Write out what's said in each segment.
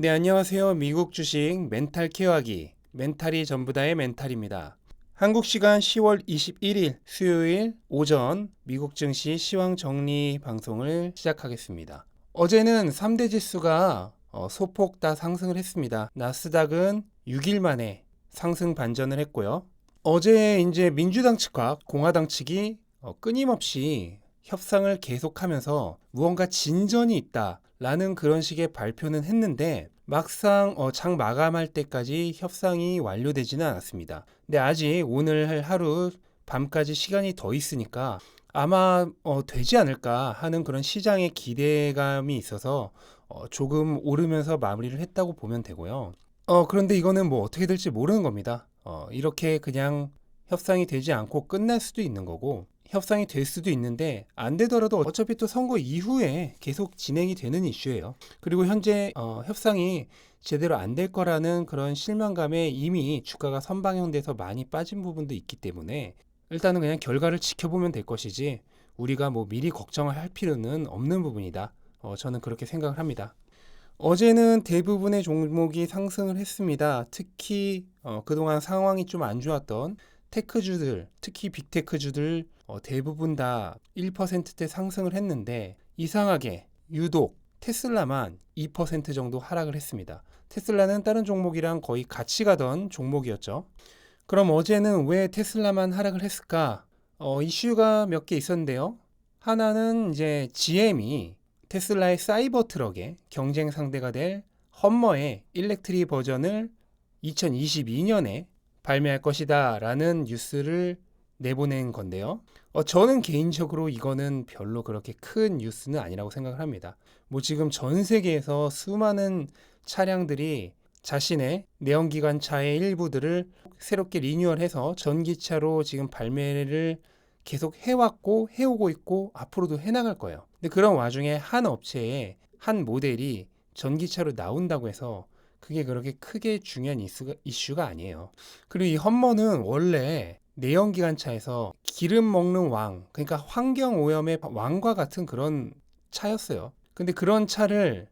네, 안녕하세요. 미국 주식 멘탈 케어하기. 멘탈이 전부다의 멘탈입니다. 한국 시간 10월 21일 수요일 오전 미국 증시 시황 정리 방송을 시작하겠습니다. 어제는 3대 지수가 소폭 다 상승을 했습니다. 나스닥은 6일 만에 상승 반전을 했고요. 어제 이제 민주당 측과 공화당 측이 끊임없이 협상을 계속하면서 무언가 진전이 있다라는 그런 식의 발표는 했는데 막상 장 마감할 때까지 협상이 완료되지는 않았습니다. 근데 아직 오늘 하루 밤까지 시간이 더 있으니까 아마 되지 않을까 하는 그런 시장의 기대감이 있어서 조금 오르면서 마무리를 했다고 보면 되고요. 그런데 이거는 뭐 어떻게 될지 모르는 겁니다. 이렇게 그냥 협상이 되지 않고 끝날 수도 있는 거고, 협상이 될 수도 있는데 안 되더라도 어차피 또 선거 이후에 계속 진행이 되는 이슈예요. 그리고 현재 협상이 제대로 안 될 거라는 그런 실망감에 이미 주가가 선방향돼서 많이 빠진 부분도 있기 때문에 일단은 그냥 결과를 지켜보면 될 것이지 우리가 뭐 미리 걱정을 할 필요는 없는 부분이다. 저는 그렇게 생각을 합니다. 어제는 대부분의 종목이 상승을 했습니다. 특히 그동안 상황이 좀 안 좋았던 테크주들, 특히 빅테크주들 대부분 다 1%대 상승을 했는데 이상하게 유독 테슬라만 2% 정도 하락을 했습니다. 테슬라는 다른 종목이랑 거의 같이 가던 종목이었죠. 그럼 어제는 왜 테슬라만 하락을 했을까? 이슈가 몇 개 있었는데요. 하나는 이제 GM이 테슬라의 사이버 트럭의 경쟁 상대가 될 험머의 일렉트리 버전을 2022년에 발매할 것이다 라는 뉴스를 내보낸 건데요. 저는 개인적으로 이거는 별로 그렇게 큰 뉴스는 아니라고 생각을 합니다. 뭐 지금 전 세계에서 수많은 차량들이 자신의 내연기관차의 일부들을 새롭게 리뉴얼해서 전기차로 지금 발매를 계속 해왔고 해오고 있고 앞으로도 해나갈 거예요. 근데 그런 와중에 한 업체에 한 모델이 전기차로 나온다고 해서 그게 그렇게 크게 중요한 이슈가 아니에요. 그리고 이 험머는 원래 내연기관차에서 기름 먹는 왕, 그러니까 환경 오염의 왕과 같은 그런 차였어요. 근데 그런 차를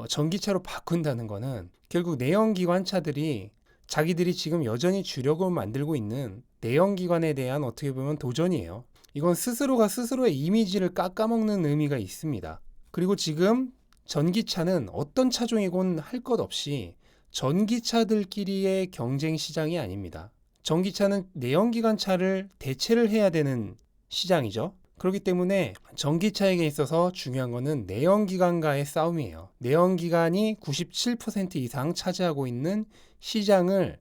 전기차로 바꾼다는 거는 결국 내연기관차들이 자기들이 지금 여전히 주력으로 만들고 있는 내연기관에 대한 어떻게 보면 도전이에요. 이건 스스로가 스스로의 이미지를 깎아먹는 의미가 있습니다. 그리고 지금 전기차는 어떤 차종이건 할 것 없이 전기차들끼리의 경쟁 시장이 아닙니다. 전기차는 내연기관차를 대체를 해야 되는 시장이죠. 그렇기 때문에 전기차에게 있어서 중요한 것은 내연기관과의 싸움이에요. 내연기관이 97% 이상 차지하고 있는 시장을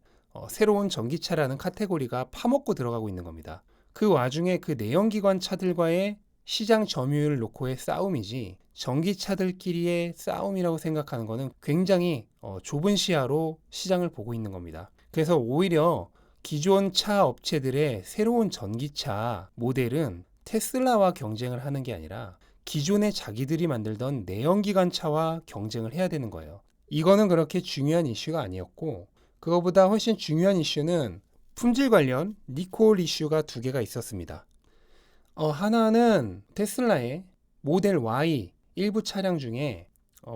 새로운 전기차라는 카테고리가 파먹고 들어가고 있는 겁니다. 그 와중에 그 내연기관 차들과의 시장 점유율을 놓고의 싸움이지 전기차들끼리의 싸움이라고 생각하는 것은 굉장히 좁은 시야로 시장을 보고 있는 겁니다. 그래서 오히려 기존 차 업체들의 새로운 전기차 모델은 테슬라와 경쟁을 하는 게 아니라 기존에 자기들이 만들던 내연기관차와 경쟁을 해야 되는 거예요. 이거는 그렇게 중요한 이슈가 아니었고 그거보다 훨씬 중요한 이슈는 품질 관련 리콜 이슈가 두 개가 있었습니다. 하나는 테슬라의 모델 Y 일부 차량 중에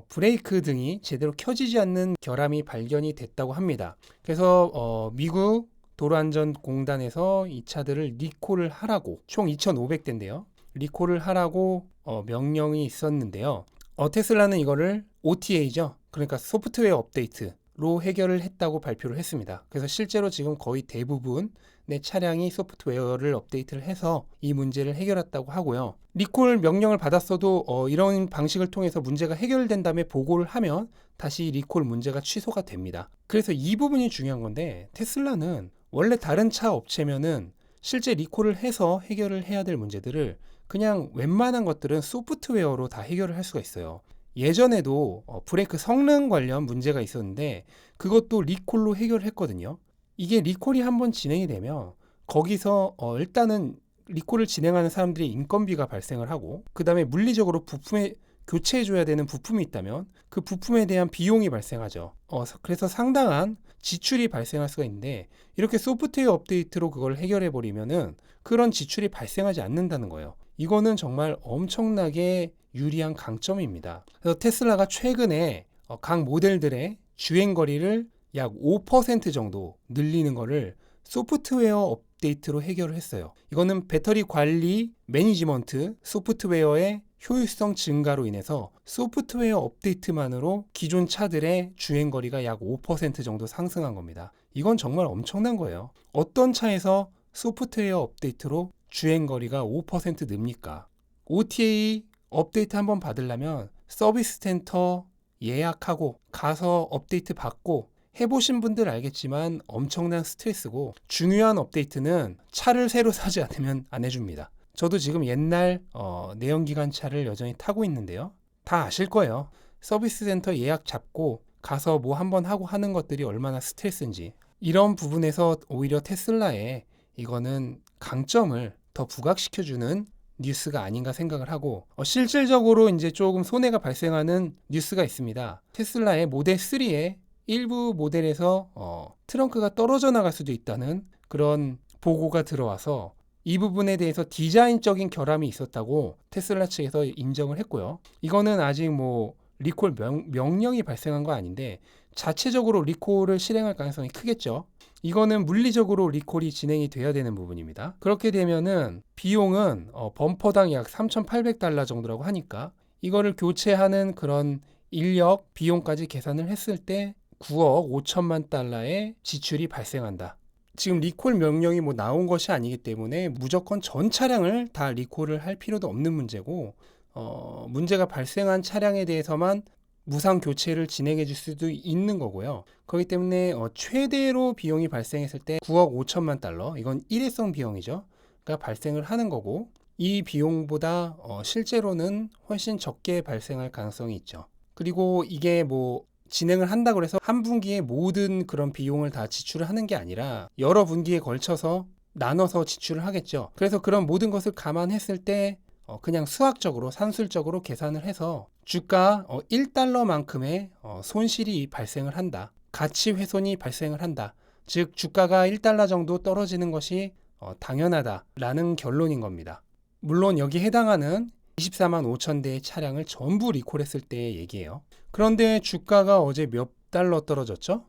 브레이크 등이 제대로 켜지지 않는 결함이 발견이 됐다고 합니다. 그래서 미국 도로안전공단에서 이 차들을 리콜을 하라고 총 2,500대인데요. 리콜을 하라고 명령이 있었는데요. 테슬라는 이거를 OTA죠. 그러니까 소프트웨어 업데이트로 해결을 했다고 발표를 했습니다. 그래서 실제로 지금 거의 대부분의 차량이 소프트웨어를 업데이트를 해서 이 문제를 해결했다고 하고요. 리콜 명령을 받았어도 이런 방식을 통해서 문제가 해결된 다음에 보고를 하면 다시 리콜 문제가 취소가 됩니다. 그래서 이 부분이 중요한 건데 테슬라는 원래 다른 차 업체면은 실제 리콜을 해서 해결을 해야 될 문제들을 그냥 웬만한 것들은 소프트웨어로 다 해결을 할 수가 있어요. 예전에도 브레이크 성능 관련 문제가 있었는데 그것도 리콜로 해결을 했거든요. 이게 리콜이 한번 진행이 되면 거기서 일단은 리콜을 진행하는 사람들이 인건비가 발생을 하고 그 다음에 물리적으로 부품에 교체해줘야 되는 부품이 있다면 그 부품에 대한 비용이 발생하죠. 그래서 상당한 지출이 발생할 수가 있는데 이렇게 소프트웨어 업데이트로 그걸 해결해 버리면은 그런 지출이 발생하지 않는다는 거예요. 이거는 정말 엄청나게 유리한 강점입니다. 그래서 테슬라가 최근에 각 모델들의 주행거리를 약 5% 정도 늘리는 거를 소프트웨어 업데이트로 해결을 했어요. 이거는 배터리 관리 매니지먼트 소프트웨어의 효율성 증가로 인해서 소프트웨어 업데이트만으로 기존 차들의 주행거리가 약 5% 정도 상승한 겁니다. 이건 정말 엄청난 거예요. 어떤 차에서 소프트웨어 업데이트로 주행거리가 5% 늡니까? OTA 업데이트 한번 받으려면 서비스 센터 예약하고 가서 업데이트 받고 해보신 분들 알겠지만 엄청난 스트레스고, 중요한 업데이트는 차를 새로 사지 않으면 안 해줍니다. 저도 지금 옛날 내연기관 차를 여전히 타고 있는데요. 다 아실 거예요. 서비스 센터 예약 잡고 가서 뭐 한번 하고 하는 것들이 얼마나 스트레스인지. 이런 부분에서 오히려 테슬라의 이거는 강점을 더 부각시켜주는 뉴스가 아닌가 생각을 하고, 실질적으로 이제 조금 손해가 발생하는 뉴스가 있습니다. 테슬라의 모델 3의 일부 모델에서 트렁크가 떨어져 나갈 수도 있다는 그런 보고가 들어와서 이 부분에 대해서 디자인적인 결함이 있었다고 테슬라 측에서 인정을 했고요. 이거는 아직 뭐 리콜 명령이 발생한 거 아닌데 자체적으로 리콜을 실행할 가능성이 크겠죠. 이거는 물리적으로 리콜이 진행이 돼야 되는 부분입니다. 그렇게 되면은 비용은 범퍼당 약 $3,800 정도라고 하니까 이거를 교체하는 그런 인력 비용까지 계산을 했을 때 9억 5천만 달러의 지출이 발생한다. 지금 리콜 명령이 뭐 나온 것이 아니기 때문에 무조건 전 차량을 다 리콜을 할 필요도 없는 문제고, 문제가 발생한 차량에 대해서만 무상 교체를 진행해 줄 수도 있는 거고요. 그렇기 때문에 최대로 비용이 발생했을 때 9억 5천만 달러, 이건 일회성 비용이죠. 그러니까 발생을 하는 거고, 이 비용보다 실제로는 훨씬 적게 발생할 가능성이 있죠. 그리고 이게 뭐 진행을 한다고 해서 한 분기에 모든 그런 비용을 다 지출을 하는 게 아니라 여러 분기에 걸쳐서 나눠서 지출을 하겠죠. 그래서 그런 모든 것을 감안했을 때 그냥 수학적으로 산술적으로 계산을 해서 주가 $1만큼의 손실이 발생을 한다. 가치 훼손이 발생을 한다. 즉 주가가 $1 정도 떨어지는 것이 당연하다라는 결론인 겁니다. 물론 여기에 해당하는 24만 5천 대의 차량을 전부 리콜했을 때의 얘기예요. 그런데 주가가 어제 몇 달러 떨어졌죠?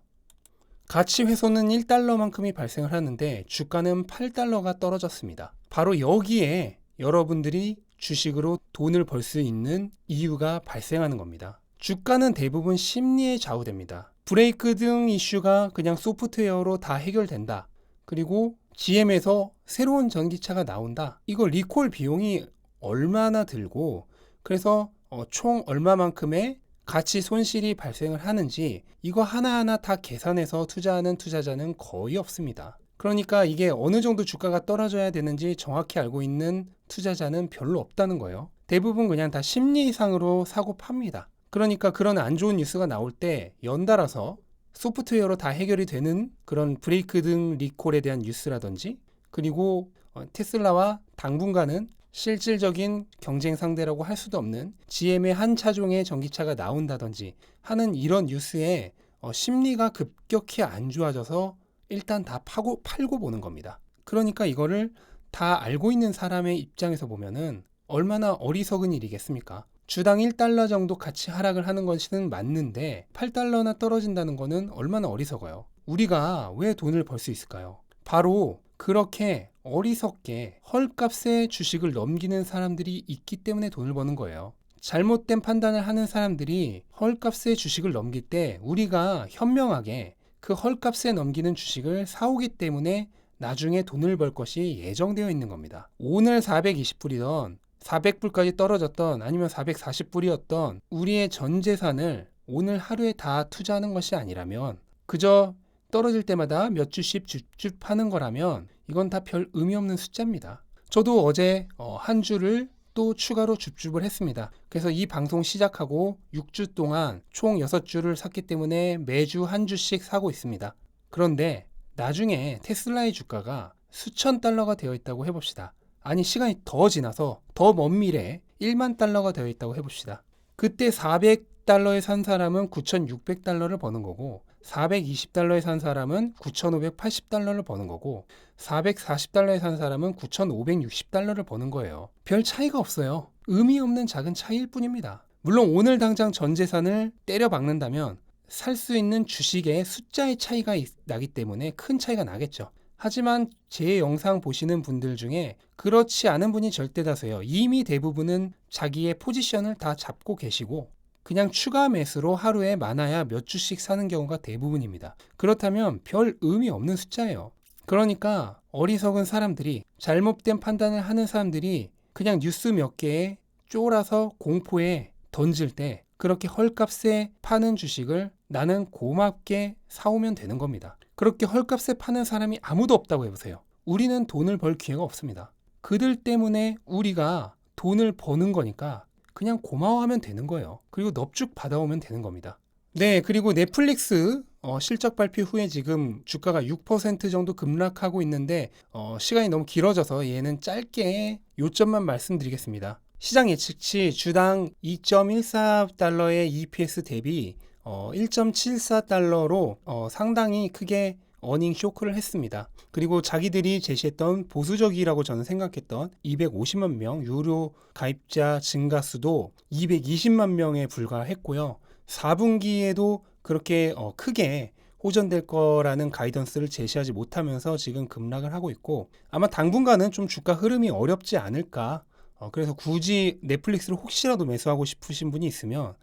가치 훼손은 $1만큼이 발생을 하는데 주가는 $8가 떨어졌습니다. 바로 여기에 여러분들이 주식으로 돈을 벌 수 있는 이유가 발생하는 겁니다. 주가는 대부분 심리에 좌우됩니다. 브레이크 등 이슈가 그냥 소프트웨어로 다 해결된다. 그리고 GM에서 새로운 전기차가 나온다. 이거 리콜 비용이 얼마나 들고 그래서 총 얼마만큼의 가치 손실이 발생을 하는지 이거 하나하나 다 계산해서 투자하는 투자자는 거의 없습니다. 그러니까 이게 어느 정도 주가가 떨어져야 되는지 정확히 알고 있는 투자자는 별로 없다는 거예요. 대부분 그냥 다 심리상으로 사고 팝니다. 그러니까 그런 안 좋은 뉴스가 나올 때 연달아서 소프트웨어로 다 해결이 되는 그런 브레이크 등 리콜에 대한 뉴스라든지, 그리고 테슬라와 당분간은 실질적인 경쟁 상대라고 할 수도 없는 GM의 한 차종의 전기차가 나온다든지 하는 이런 뉴스에 심리가 급격히 안 좋아져서 일단 다 팔고 보는 겁니다. 그러니까 이거를 다 알고 있는 사람의 입장에서 보면은 얼마나 어리석은 일이겠습니까? 주당 $1 정도 가치 하락을 하는 것은 맞는데 $8나 떨어진다는 거는 얼마나 어리석어요. 우리가 왜 돈을 벌 수 있을까요? 바로 그렇게 어리석게 헐값에 주식을 넘기는 사람들이 있기 때문에 돈을 버는 거예요. 잘못된 판단을 하는 사람들이 헐값에 주식을 넘길 때 우리가 현명하게 그 헐값에 넘기는 주식을 사오기 때문에 나중에 돈을 벌 것이 예정되어 있는 겁니다. 오늘 420불이던 400불까지 떨어졌던 아니면 440불이었던 우리의 전 재산을 오늘 하루에 다 투자하는 것이 아니라면, 그저 떨어질 때마다 몇 주씩 줍줍 파는 거라면 이건 다 별 의미 없는 숫자입니다. 저도 어제 한 주를 또 추가로 줍줍을 했습니다. 그래서 이 방송 시작하고 6주 동안 총 6주를 샀기 때문에 매주 한 주씩 사고 있습니다. 그런데 나중에 테슬라의 주가가 수천 달러가 되어 있다고 해봅시다. 아니 시간이 더 지나서 더 먼 미래에 1만 달러가 되어 있다고 해봅시다. 그때 400달러에 산 사람은 9,600달러를 버는 거고, 420달러에 산 사람은 9,580달러를 버는 거고, 440달러에 산 사람은 9,560달러를 버는 거예요. 별 차이가 없어요. 의미 없는 작은 차이일 뿐입니다. 물론 오늘 당장 전 재산을 때려 박는다면 살 수 있는 주식의 숫자의 차이가 나기 때문에 큰 차이가 나겠죠. 하지만 제 영상 보시는 분들 중에 그렇지 않은 분이 절대 다수예요. 이미 대부분은 자기의 포지션을 다 잡고 계시고 그냥 추가 매수로 하루에 많아야 몇 주씩 사는 경우가 대부분입니다. 그렇다면 별 의미 없는 숫자예요. 그러니까 어리석은 사람들이, 잘못된 판단을 하는 사람들이 그냥 뉴스 몇 개에 쫄아서 공포에 던질 때 그렇게 헐값에 파는 주식을 나는 고맙게 사오면 되는 겁니다. 그렇게 헐값에 파는 사람이 아무도 없다고 해보세요. 우리는 돈을 벌 기회가 없습니다. 그들 때문에 우리가 돈을 버는 거니까 그냥 고마워하면 되는 거예요. 그리고 넙죽 받아오면 되는 겁니다. 네, 그리고 넷플릭스 실적 발표 후에 지금 주가가 6% 정도 급락하고 있는데 시간이 너무 길어져서 얘는 짧게 요점만 말씀드리겠습니다. 시장 예측치 주당 2.14달러의 EPS 대비 1.74달러로 상당히 크게 어닝 쇼크를 했습니다. 그리고 자기들이 제시했던 보수적이라고 저는 생각했던 250만 명 유료 가입자 증가 수도 220만 명에 불과했고요. 4분기에도 그렇게 크게 호전될 거라는 가이던스를 제시하지 못하면서 지금 급락을 하고 있고 아마 당분간은 좀 주가 흐름이 어렵지 않을까. 그래서 굳이 넷플릭스를 혹시라도 매수하고 싶으신 분이 있으면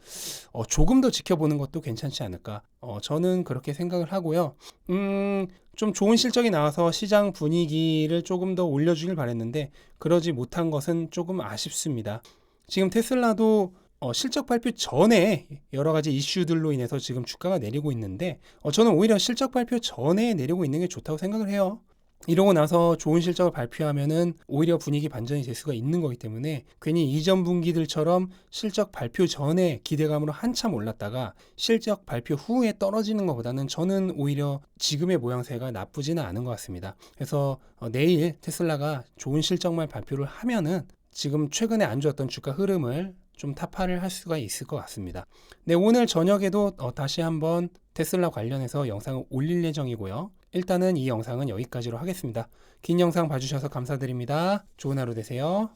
조금 더 지켜보는 것도 괜찮지 않을까. 저는 그렇게 생각을 하고요. 좀 좋은 실적이 나와서 시장 분위기를 조금 더 올려주길 바랬는데 그러지 못한 것은 조금 아쉽습니다. 지금 테슬라도 실적 발표 전에 여러 가지 이슈들로 인해서 지금 주가가 내리고 있는데 저는 오히려 실적 발표 전에 내리고 있는 게 좋다고 생각을 해요. 이러고 나서 좋은 실적을 발표하면은 오히려 분위기 반전이 될 수가 있는 거기 때문에 괜히 이전 분기들처럼 실적 발표 전에 기대감으로 한참 올랐다가 실적 발표 후에 떨어지는 것보다는 저는 오히려 지금의 모양새가 나쁘지는 않은 것 같습니다. 그래서 내일 테슬라가 좋은 실적만 발표를 하면은 지금 최근에 안 좋았던 주가 흐름을 좀 타파를 할 수가 있을 것 같습니다. 네, 오늘 저녁에도 다시 한번 테슬라 관련해서 영상을 올릴 예정이고요. 일단은 이 영상은 여기까지로 하겠습니다. 긴 영상 봐주셔서 감사드립니다. 좋은 하루 되세요.